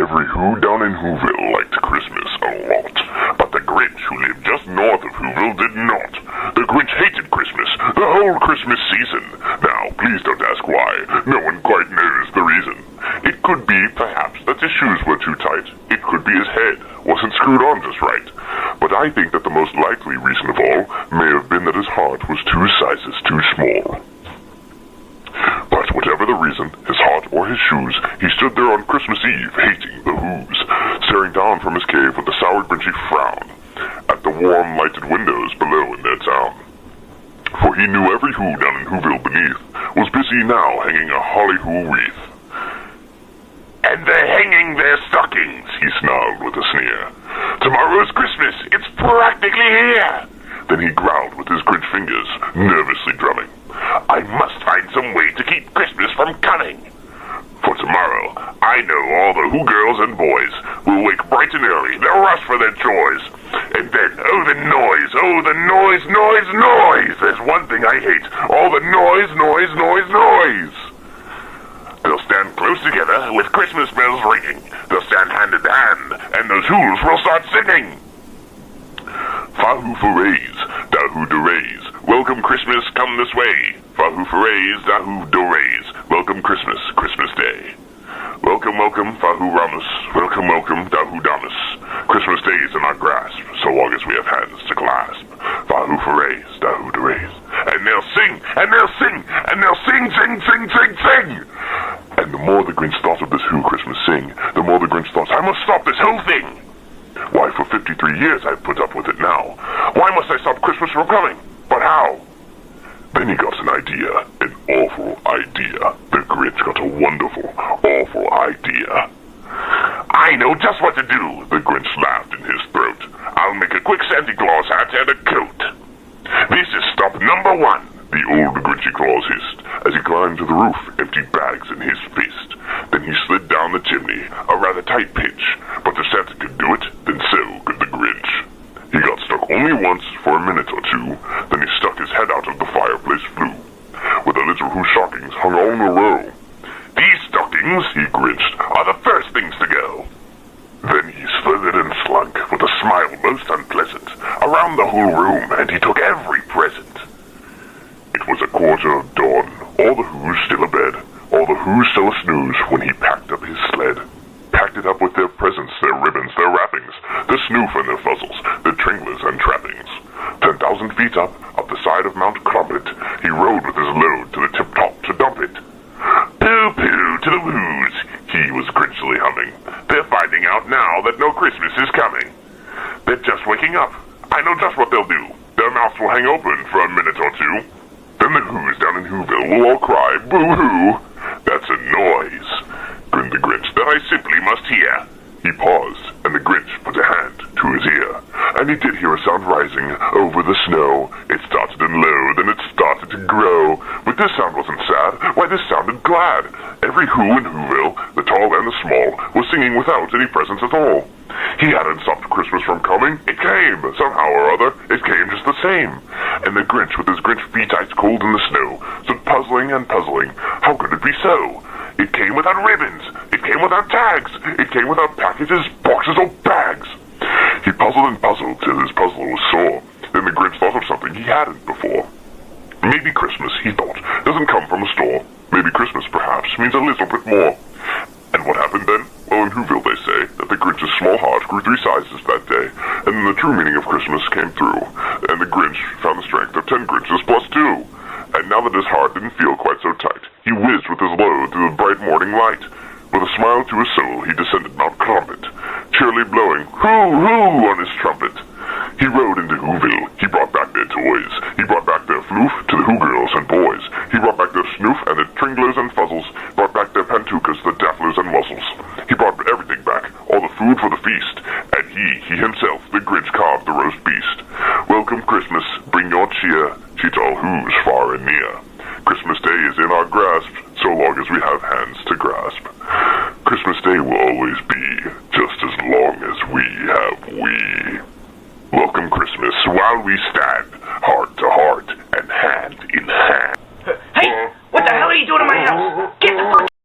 Every Who down in Whoville liked Christmas a lot, but the Grinch, who lived just north of Whoville, did not. The Grinch hated Christmas, the whole Christmas season. Now, please don't ask why. No one quite knows the reason. It could be, perhaps, that his shoes were too tight. It could be his head wasn't screwed on just right. But I think that the most likely reason of all may have been that his heart was 2 sizes too small. But whatever the reason, his heart or his shoes, he stood there on Christmas Eve, hating the Whos, staring down from his cave with a sour, grinchy frown at the warm, lighted windows below in their town. For he knew every Who down in Whoville beneath was busy now hanging a holly Who wreath. "And they're hanging their stockings," he snarled with a sneer. "Tomorrow's Christmas, it's practically here." Then he growled with his Grinch fingers, nervously drumming. "I must find some way to keep Christmas from coming. For tomorrow, I know all the Who girls and boys will wake bright and early. They'll rush for their chores. And then, oh the noise, noise! There's one thing I hate, all the noise. They'll stand close together with Christmas bells ringing. They'll stand hand in hand, and those Whos will start singing. Fa-hoo forays, da-hoo do-rays, welcome Christmas, come this way. Fa-hoo forays, da-hoo do-rays, welcome Christmas, Christmas Day. Welcome, welcome, Fa-hoo Ramus, welcome, da-hoo Damus. Christmas Day is in our grasp, so long as we have hands to clasp. Fa-hoo forays, da-hoo do-rays. And they'll sing, and they'll sing, and they'll sing! And the more the Grinch thought of this Who Christmas sing, the more the Grinch thought, I must stop this whole thing! Why, for 53 years I've put up with it now. Why must I stop Christmas from coming? But how? Then he got an idea, an awful idea. The Grinch got a wonderful, awful idea. I know just what to do, the Grinch laughed in his throat. I'll make a quick Santa Claus hat and a coat. This is stop number 1, the old Grinchy Claus hissed, as he climbed to the roof, empty bags in his fist. Then he slid down the chimney, a rather tight pitch, but if Santa could do it, then so could the Grinch. He got stuck only once for a minute or two, then he stuck his head out of the fireplace flue, where the little Who stockings hung all in a row. These stockings, he grinched, are the first things to go. Then he slithered and slunk, with a smile most unpleasant, around the whole room, and he took every present. It was 1:15, all the Whos still abed, all the Whos still a-snooze, when he packed up his sled. Packed it up with their presents, their ribbons, their wrappings, their snoof and their fuzzles, their tringlers and trappings. 10,000 feet up the side of Mount Crumpet, he rode with his load to the tip-top to dump it. Pooh-pooh to the Whos, he was grinchily humming. They're finding out now that no Christmas is coming. They're just waking up. I know just what they'll do. Their mouths will hang open for a minute or two. Then the Whos down in Whoville will all cry, boo-hoo! That's a noise, grinned the Grinch, that I simply must hear. He paused, and the Grinch put a hand to his ear, and he did hear a sound rising over the snow. It started in low, then it started to grow. But this sound wasn't sad, why this sounded glad. Every Who in Whoville, the tall and the small, was singing without any presents at all. He hadn't stopped Christmas from coming. It came, somehow or other. It came just the same. And the Grinch, with his Grinch feet ice cold in the snow, stood puzzling and puzzling. How could it be so? It came without ribbons. It came without tags. It came without packages, boxes, or bags. He puzzled and puzzled till his puzzle was sore. Then the Grinch thought of something he hadn't before. Maybe Christmas, he thought, doesn't come from a store. Maybe Christmas, perhaps, means a little bit more. And what happened then? Well, in Whoville they say that the Grinch's small heart grew 3 sizes that day, and then the true meaning of Christmas came through, and the Grinch found the strength of 10 Grinches plus 2. And now that his heart didn't feel quite so tight, he whizzed with his load through the bright morning light. With a smile to his soul, he descended Mount Crumpet, cheerily blowing hoo-hoo on his trumpet. He rode into Whoville. He brought back their toys. He brought back their floof to the Who girls and boys. He brought back their snoof and their tringlers and fuzzles, brought back their pantookas, the dafflers and muzzles.